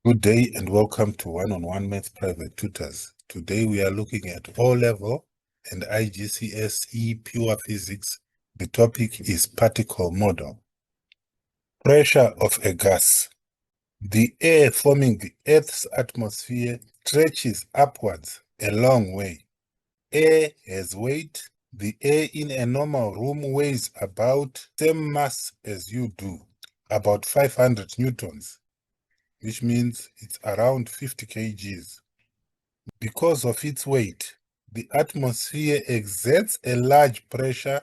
Good day and welcome to One-on-One Maths Private Tutors. Today we are looking at O-Level and IGCSE Pure Physics. The topic is particle model. Pressure of a gas. The air forming the Earth's atmosphere stretches upwards a long way. Air has weight. The air in a normal room weighs about the same mass as you do, about 500 newtons. Which means it's around 50 kgs. Because of its weight, the atmosphere exerts a large pressure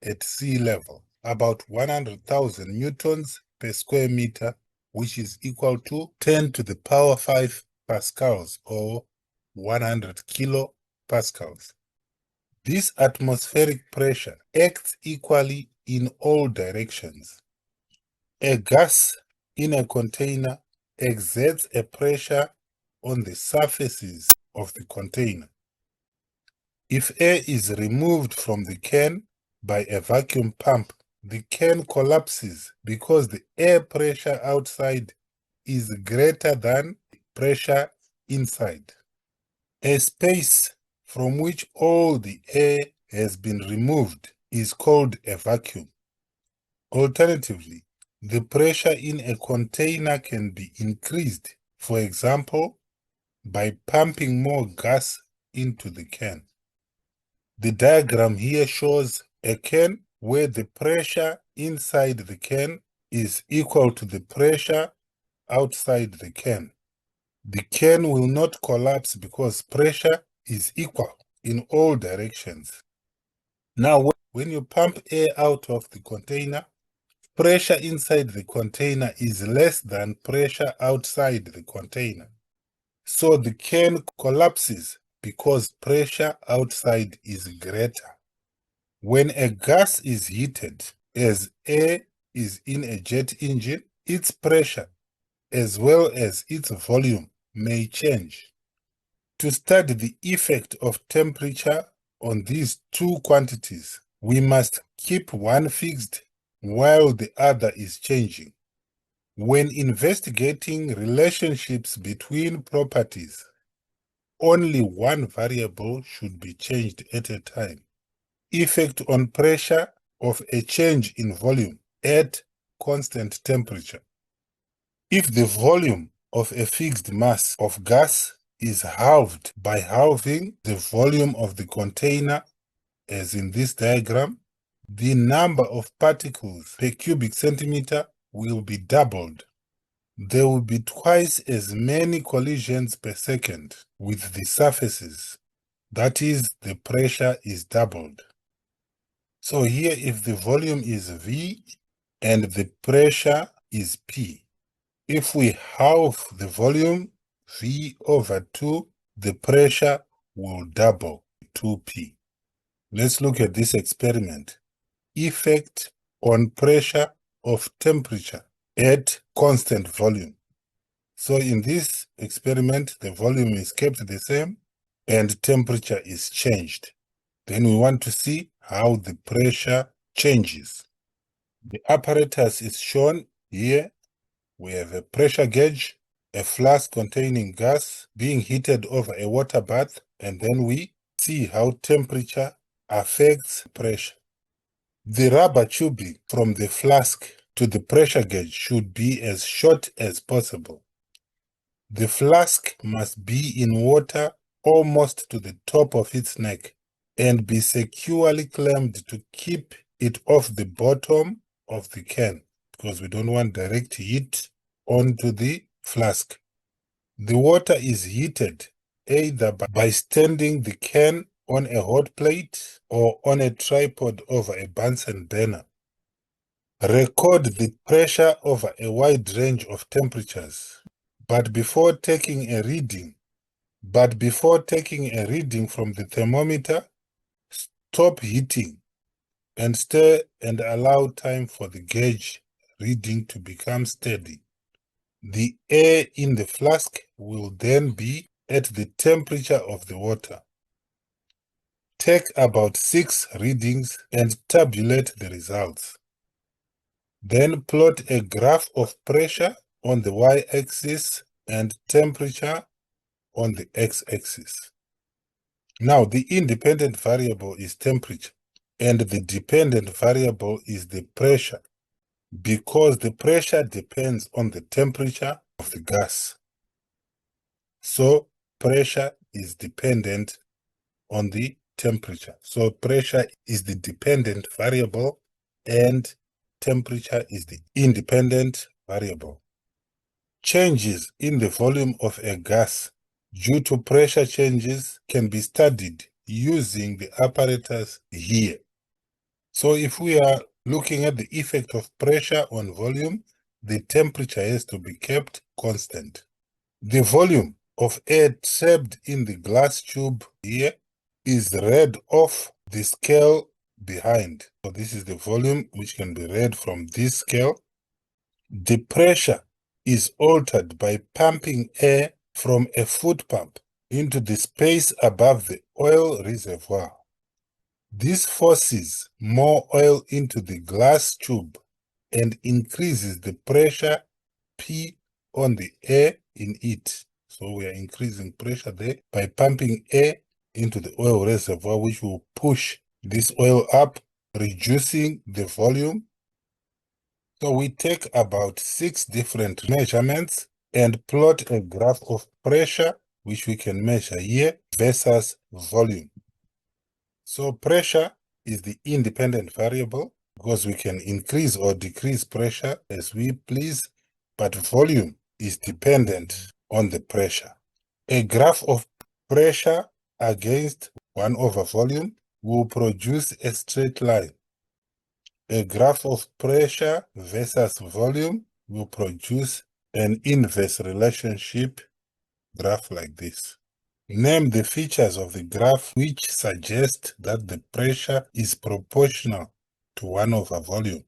at sea level, about 100,000 newtons per square meter, which is equal to 10 to the power 5 pascals or 100 kilopascals. This atmospheric pressure acts equally in all directions. A gas in a container exerts a pressure on the surfaces of the container. If air is removed from the can by a vacuum pump, the can collapses because the air pressure outside is greater than the pressure inside. A space from which all the air has been removed is called a vacuum. Alternatively, the pressure in a container can be increased, for example, by pumping more gas into the can. The diagram here shows a can where the pressure inside the can is equal to the pressure outside the can. The can will not collapse because pressure is equal in all directions. Now, when you pump air out of the container, pressure inside the container is less than pressure outside the container. So the can collapses because pressure outside is greater. When a gas is heated, as air is in a jet engine, its pressure as well as its volume may change. To study the effect of temperature on these two quantities, we must keep one fixed while the other is changing. When investigating relationships between properties, only one variable should be changed at a time. Effect on pressure of a change in volume at constant temperature. If the volume of a fixed mass of gas is halved by halving the volume of the container, as in this diagram, the number of particles per cubic centimeter will be doubled. There will be twice as many collisions per second with the surfaces. That is, the pressure is doubled. So here, if the volume is V and the pressure is P, if we halve the volume, V over 2, the pressure will double, 2P. Let's look at this experiment. Effect on pressure of temperature at constant volume. So in this experiment, the volume is kept the same and temperature is changed. Then we want to see how the pressure changes. The apparatus is shown here. We have a pressure gauge, a flask containing gas being heated over a water bath, and then we see how temperature affects pressure. The rubber tubing from the flask to the pressure gauge should be as short as possible. The flask must be in water almost to the top of its neck and be securely clamped to keep it off the bottom of the can, because we don't want direct heat onto the flask. The water is heated either by standing the can on a hot plate or on a tripod over a Bunsen burner. Record the pressure over a wide range of temperatures. But before taking a reading from the thermometer, stop heating and stir and allow time for the gauge reading to become steady. The air in the flask will then be at the temperature of the water. Take about 6 readings and tabulate the results. Then plot a graph of pressure on the y-axis and temperature on the x-axis. Now, the independent variable is temperature, and the dependent variable is the pressure, because the pressure depends on the temperature of the gas. So, pressure is dependent on the temperature. So, pressure is the dependent variable, and temperature is the independent variable. Changes in the volume of a gas due to pressure changes can be studied using the apparatus here. So if we are looking at the effect of pressure on volume, the temperature has to be kept constant. The volume of air trapped in the glass tube here is read off the scale behind. So this is the volume which can be read from this scale. The pressure is altered by pumping air from a foot pump into the space above the oil reservoir. This forces more oil into the glass tube and increases the pressure P on the air in it. So we are increasing pressure there by pumping air into the oil reservoir, which will push this oil up, reducing the volume. So we take about 6 different measurements and plot a graph of pressure, which we can measure here, versus volume. So pressure is the independent variable because we can increase or decrease pressure as we please, but volume is dependent on the pressure. A graph of pressure against 1 over volume will produce a straight line. A graph of pressure versus volume will produce an inverse relationship graph like this. Name the features of the graph which suggest that the pressure is proportional to 1 over volume.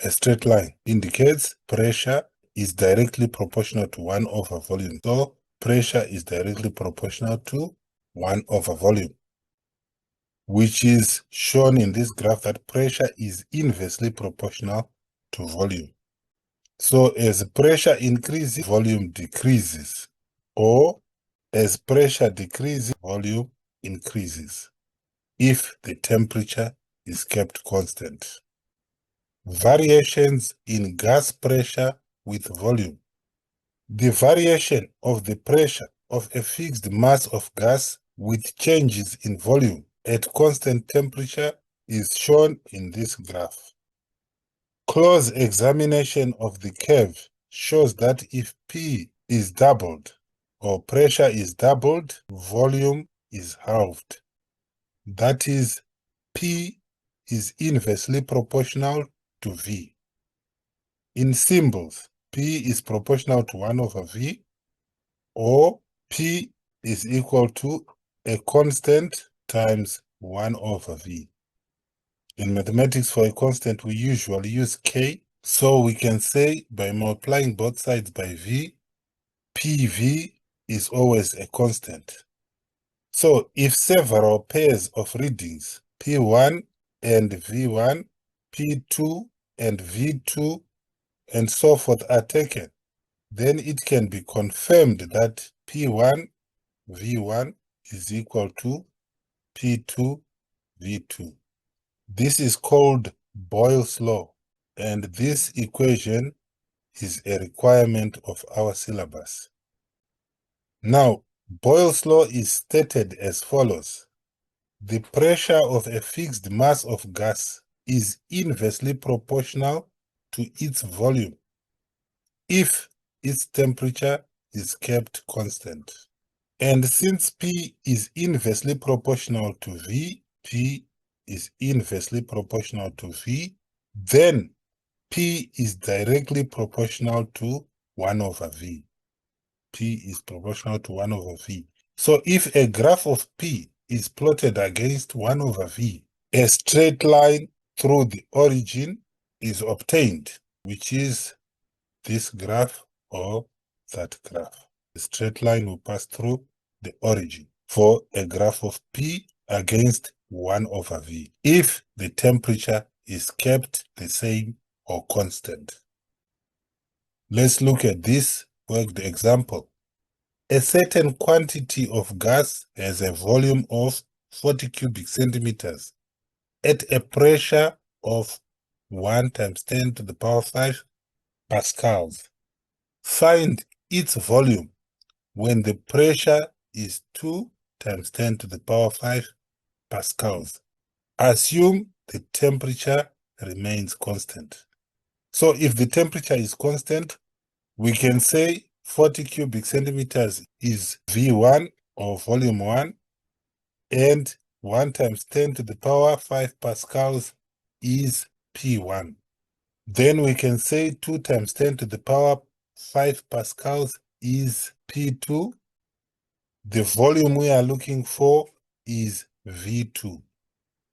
A straight line indicates pressure is directly proportional to 1 over volume. So pressure is directly proportional to 1 over volume, which is shown in this graph that pressure is inversely proportional to volume. So as pressure increases, volume decreases, or as pressure decreases, volume increases, if the temperature is kept constant. Variations in gas pressure with volume. The variation of the pressure of a fixed mass of gas with changes in volume at constant temperature is shown in this graph. Close examination of the curve shows that if P is doubled or pressure is doubled, volume is halved. That is, P is inversely proportional to V. In symbols, P is proportional to 1 over V, or P is equal to a constant times 1 over V. In mathematics, for a constant, we usually use K, so we can say by multiplying both sides by V, PV is always a constant. So if several pairs of readings, P1 and V1, P2 and V2, and so forth are taken, then it can be confirmed that P1 V1 is equal to P2 V2. This is called Boyle's law, and this equation is a requirement of our syllabus. Now, Boyle's law is stated as follows. The pressure of a fixed mass of gas is inversely proportional to its volume if its temperature is kept constant. And since P is inversely proportional to V, P is inversely proportional to V, then P is directly proportional to 1 over V. P is proportional to 1 over V. So if a graph of P is plotted against 1 over V, a straight line through the origin is obtained, which is this graph or that graph. The straight line will pass through the origin for a graph of P against 1 over V, if the temperature is kept the same or constant. Let's look at this worked example. A certain quantity of gas has a volume of 40 cubic centimeters at a pressure of 1 times 10 to the power 5 pascals. Find its volume when the pressure is 2 times 10 to the power 5 pascals. Assume the temperature remains constant. So if the temperature is constant, we can say 40 cubic centimeters is V1 or volume 1, and 1 times 10 to the power 5 pascals is P1. Then we can say 2 times 10 to the power 5 pascals is P2. The volume we are looking for is V2.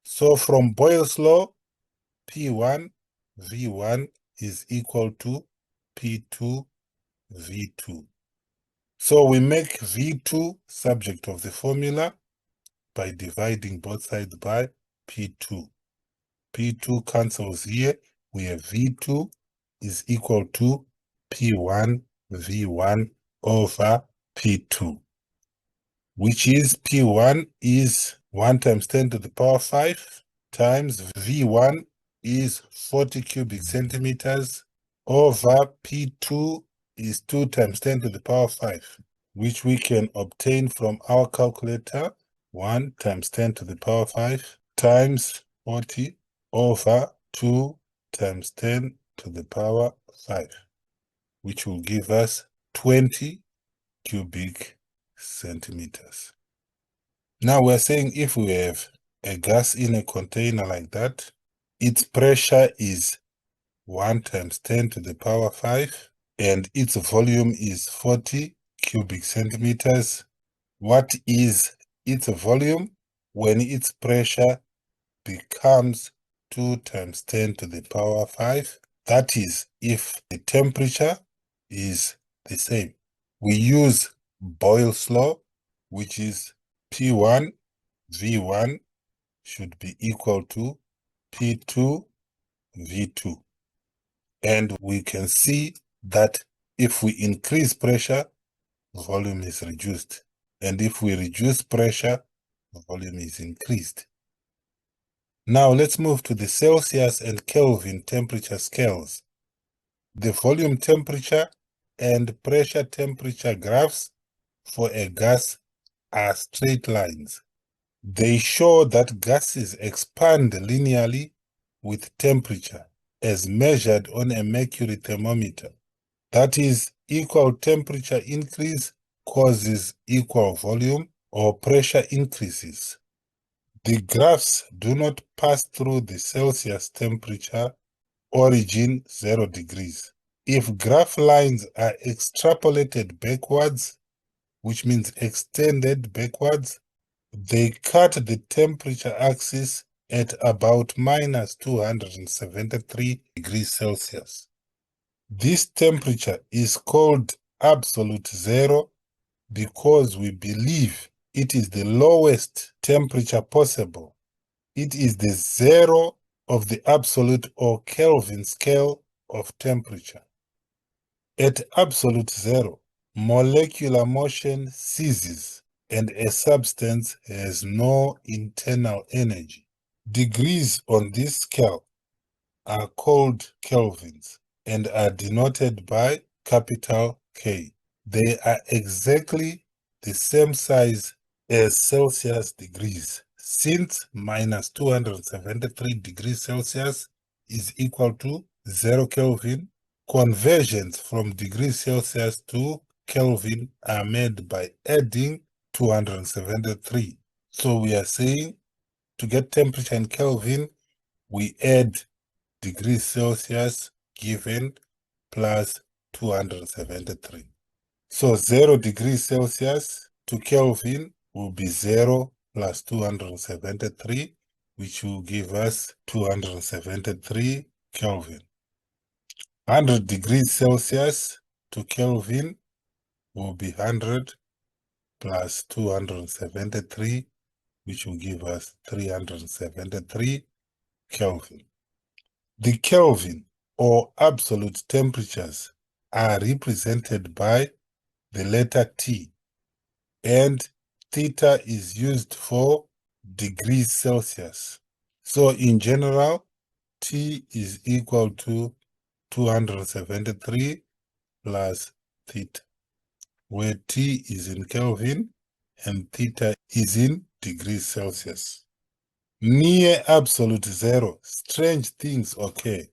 So from Boyle's law, P1 V1 is equal to P2 V2. So we make V2 subject of the formula by dividing both sides by P2. P2 cancels here. We have V2 is equal to P1 V1 over P2, which is P1 is 1 times 10 to the power 5 times V1 is 40 cubic centimeters over P2 is 2 times 10 to the power 5, which we can obtain from our calculator. 1 times 10 to the power 5 times 40 over 2 times 10 to the power 5, which will give us 20 cubic centimeters. Now we're saying if we have a gas in a container like that, its pressure is 1 times 10 to the power 5, and its volume is 40 cubic centimeters. What is its volume when its pressure becomes 2 times 10 to the power 5? That is, if the temperature is the same. We use Boyle's law, which is P1 V1 should be equal to P2 V2. And we can see that if we increase pressure, volume is reduced. And if we reduce pressure, volume is increased. Now let's move to the Celsius and Kelvin temperature scales. The volume temperature and pressure temperature graphs for a gas are straight lines. They show that gases expand linearly with temperature as measured on a mercury thermometer. That is, equal temperature increase causes equal volume or pressure increases. The graphs do not pass through the Celsius temperature origin 0 degrees. If graph lines are extrapolated backwards, which means extended backwards, they cut the temperature axis at about minus 273 degrees Celsius. This temperature is called absolute zero because we believe it is the lowest temperature possible. It is the zero of the absolute or Kelvin scale of temperature. At absolute zero, molecular motion ceases and a substance has no internal energy. Degrees on this scale are called kelvins and are denoted by capital K. They are exactly the same size as Celsius degrees, since minus 273 degrees Celsius is equal to 0 Kelvin. Conversions from degrees Celsius to Kelvin are made by adding 273. So we are saying to get temperature in Kelvin, we add degrees Celsius given plus 273. So 0 degrees Celsius to Kelvin will be 0 plus 273, which will give us 273 Kelvin. 100 degrees Celsius to Kelvin will be 100 plus 273, which will give us 373 Kelvin. The Kelvin or absolute temperatures are represented by the letter T, and theta is used for degrees Celsius. So in general, T is equal to 273 plus theta, where T is in Kelvin and theta is in degrees Celsius. Near absolute zero, strange things occur.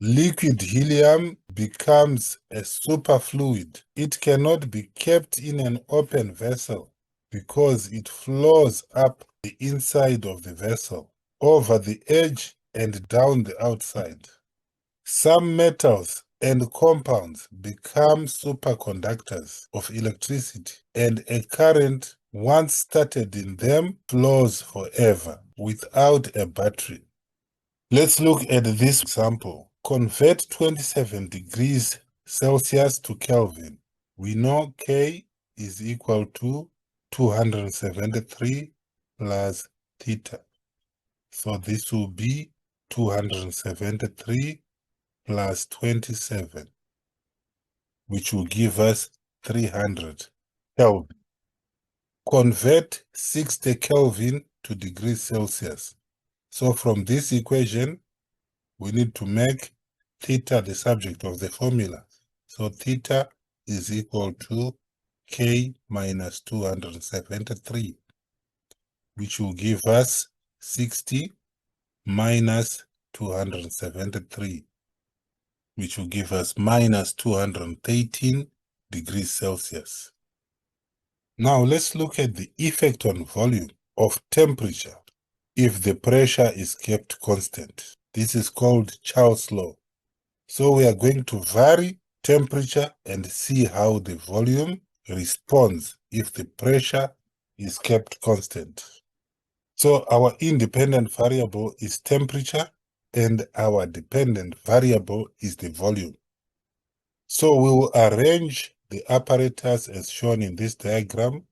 Liquid helium becomes a superfluid. It cannot be kept in an open vessel because it flows up the inside of the vessel, over the edge and down the outside. Some metals and compounds become superconductors of electricity, and a current once started in them flows forever without a battery. Let's look at this example. Convert 27 degrees Celsius to Kelvin. We know K is equal to 273 plus theta. So this will be 273 plus 27, which will give us 300 Kelvin. Convert 60 Kelvin to degrees Celsius. So from this equation, we need to make theta the subject of the formula. So theta is equal to K minus 273, which will give us 60 minus 273, which will give us minus 218 degrees Celsius. Now let's look at the effect on volume of temperature if the pressure is kept constant. This is called Charles' law. So we are going to vary temperature and see how the volume responds if the pressure is kept constant. So our independent variable is temperature and our dependent variable is the volume. So we will arrange the apparatus as shown in this diagram.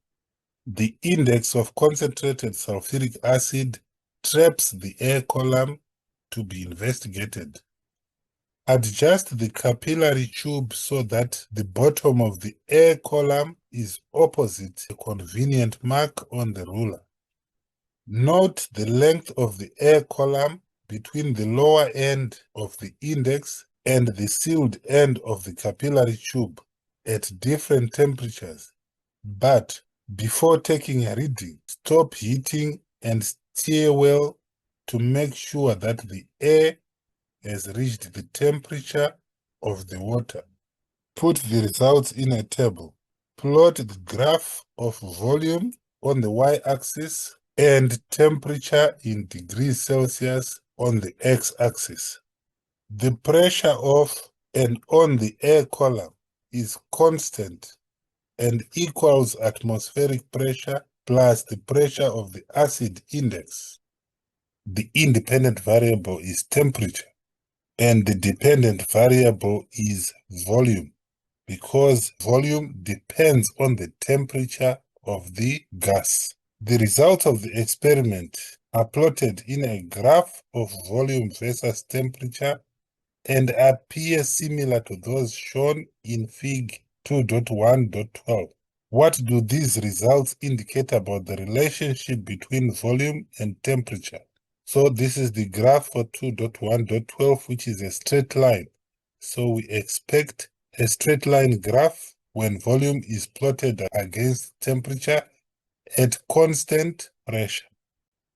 The index of concentrated sulfuric acid traps the air column to be investigated. Adjust the capillary tube so that the bottom of the air column is opposite a convenient mark on the ruler. Note the length of the air column between the lower end of the index and the sealed end of the capillary tube at different temperatures. But before taking a reading, stop heating and steer well to make sure that the air has reached the temperature of the water. Put the results in a table. Plot the graph of volume on the y-axis and temperature in degrees Celsius on the x-axis. The pressure of and on the air column is constant and equals atmospheric pressure plus the pressure of the acid index. The independent variable is temperature, and the dependent variable is volume, because volume depends on the temperature of the gas. The results of the experiment are plotted in a graph of volume versus temperature and appear similar to those shown in Fig 2.1.12. What do these results indicate about the relationship between volume and temperature? So this is the graph for 2.1.12, which is a straight line. So we expect a straight line graph when volume is plotted against temperature at constant pressure.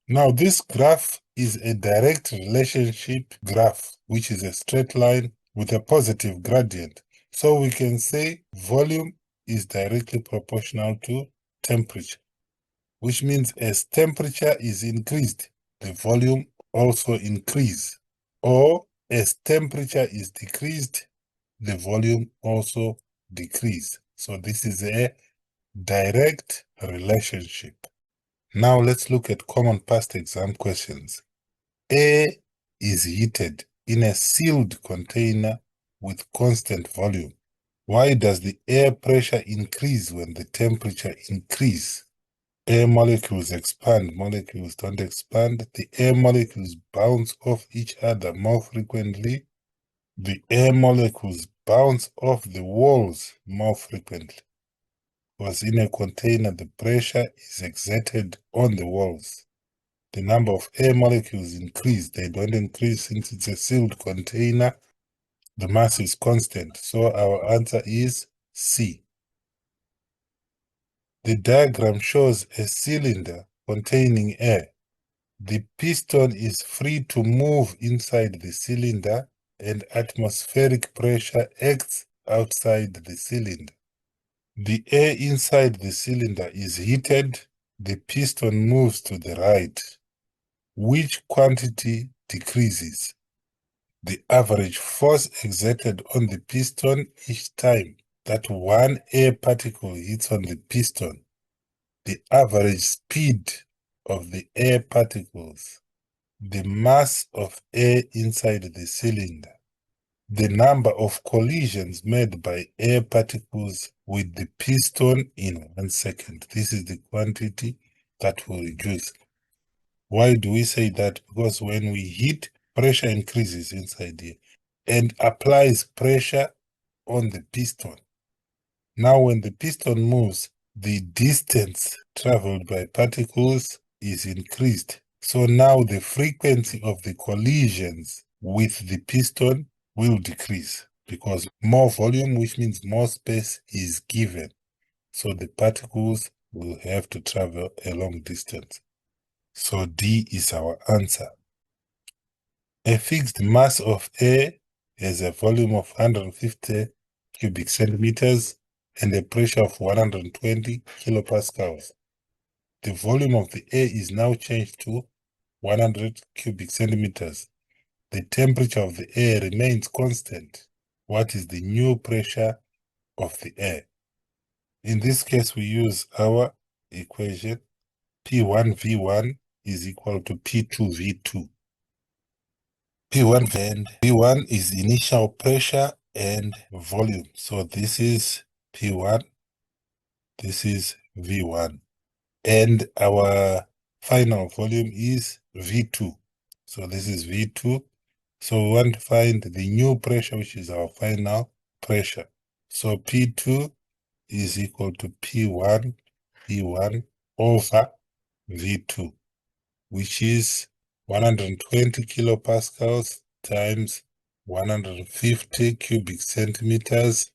Now this graph is a direct relationship graph, which is a straight line with a positive gradient. So we can say volume is directly proportional to temperature, which means as temperature is increased, the volume also increase, or as temperature is decreased, the volume also decrease. So this is a direct relationship. Now let's look at common past exam questions. Air is heated in a sealed container with constant volume. Why does the air pressure increase when the temperature increases? Air molecules expand, molecules don't expand. The air molecules bounce off each other more frequently. The air molecules bounce off the walls more frequently. Because in a container, the pressure is exerted on the walls. The number of air molecules increase. They don't increase since it's a sealed container. The mass is constant. So our answer is C. The diagram shows a cylinder containing air. The piston is free to move inside the cylinder and atmospheric pressure acts outside the cylinder. The air inside the cylinder is heated. The piston moves to the right. Which quantity decreases? The average force exerted on the piston each time that one air particle hits on the piston. The average speed of the air particles. The mass of air inside the cylinder. The number of collisions made by air particles with the piston in 1 second. This is the quantity that will reduce. Why do we say that? Because when we heat, pressure increases inside here and applies pressure on the piston. Now, when the piston moves, the distance traveled by particles is increased. So now the frequency of the collisions with the piston will decrease because more volume, which means more space, is given. So the particles will have to travel a long distance. So D is our answer. A fixed mass of air has a volume of 150 cubic centimeters and a pressure of 120 kilopascals. The volume of the air is now changed to 100 cubic centimeters. The temperature of the air remains constant. What is the new pressure of the air? In this case, we use our equation. P1V1 is equal to P2V2. P1 and V1 is initial pressure and volume. So this is P1, this is V1. And our final volume is V2. So this is V2. So we want to find the new pressure, which is our final pressure. So P2 is equal to P1, V1 over V2, which is 120 kilopascals times 150 cubic centimeters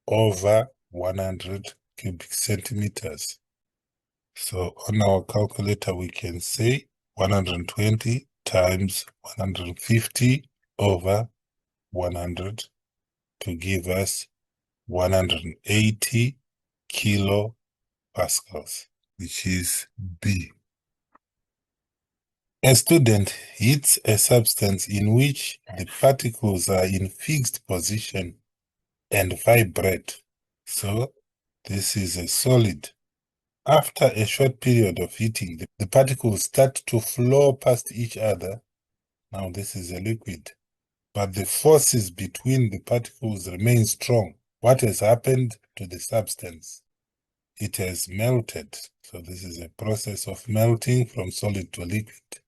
over 100 cubic centimeters. So on our calculator, we can say 120 times 150 over 100 to give us 180 kilopascals, which is B. A student hits a substance in which the particles are in fixed position and vibrate. So this is a solid. After a short period of heating, the particles start to flow past each other. Now this is a liquid, but the forces between the particles remain strong. What has happened to the substance? It has melted. So this is a process of melting from solid to liquid.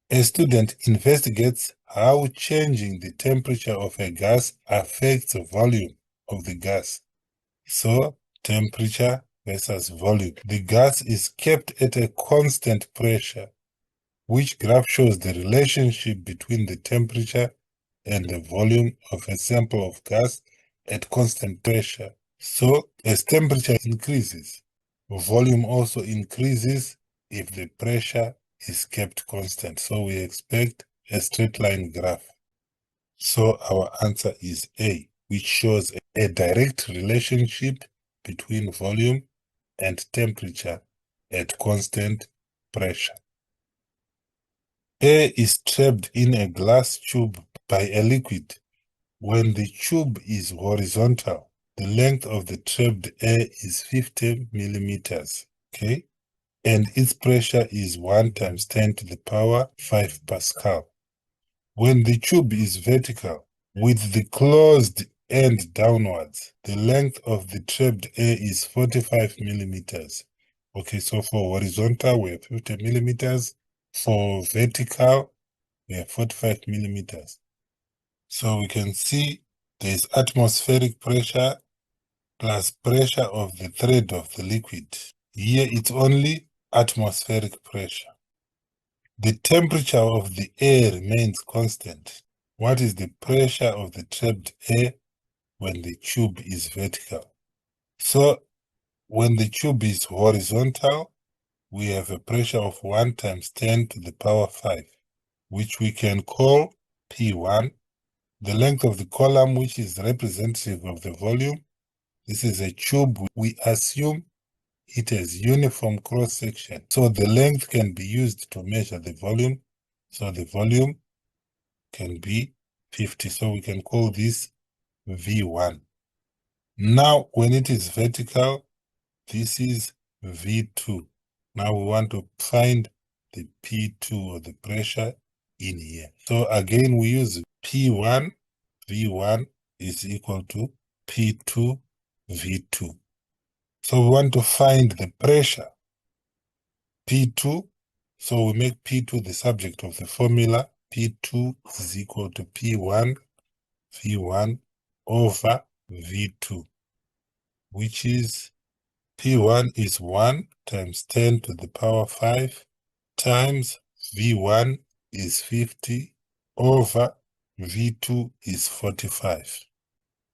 A student investigates how changing the temperature of a gas affects the volume of the gas. So temperature versus volume. The gas is kept at a constant pressure. Which graph shows the relationship between the temperature and the volume of a sample of gas at constant pressure? So as temperature increases, volume also increases if the pressure is kept constant. So we expect a straight line graph. So our answer is A, which shows a direct relationship between volume and temperature at constant pressure. Air is trapped in a glass tube by a liquid. When the tube is horizontal, the length of the trapped air is 50 millimeters, okay? And its pressure is 1 times 10 to the power 5 Pascal. When the tube is vertical, with the closed end downwards, the length of the trapped air is 45 millimeters. Okay, so for horizontal, we have 50 millimeters. For vertical, we have 45 millimeters. So we can see There is atmospheric pressure plus pressure of the thread of the liquid. Here it's only atmospheric pressure. The temperature of the air remains constant. What is the pressure of the trapped air when the tube is vertical? So when the tube is horizontal, we have a pressure of 1 times 10 to the power 5, which we can call P1. The length of the column, which is representative of the volume. This is a tube. We assume it has uniform cross-section. So the length can be used to measure the volume. So the volume can be 50. So we can call this V1. Now, when it is vertical, this is V2. Now we want to find the P2 or the pressure in here. So again, we use P1, V1 is equal to P2, V2. So we want to find the pressure, P2. So we make P2 the subject of the formula. P2 is equal to P1, V1 over V2, which is P1 is 1 times 10 to the power 5 times V1 is 50 over V2 is 45.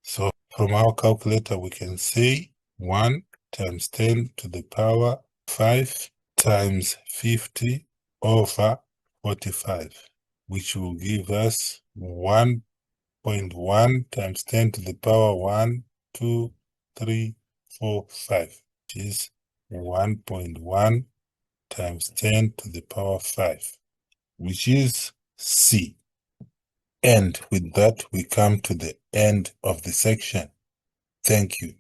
So from our calculator, we can say 1 times 10 to the power 5 times 50 over 45, which will give us 1.1 times 10 to the power 1, 2, 3, 4, 5, which is 1.1 times 10 to the power 5, which is C. And with that, we come to the end of the section. Thank you.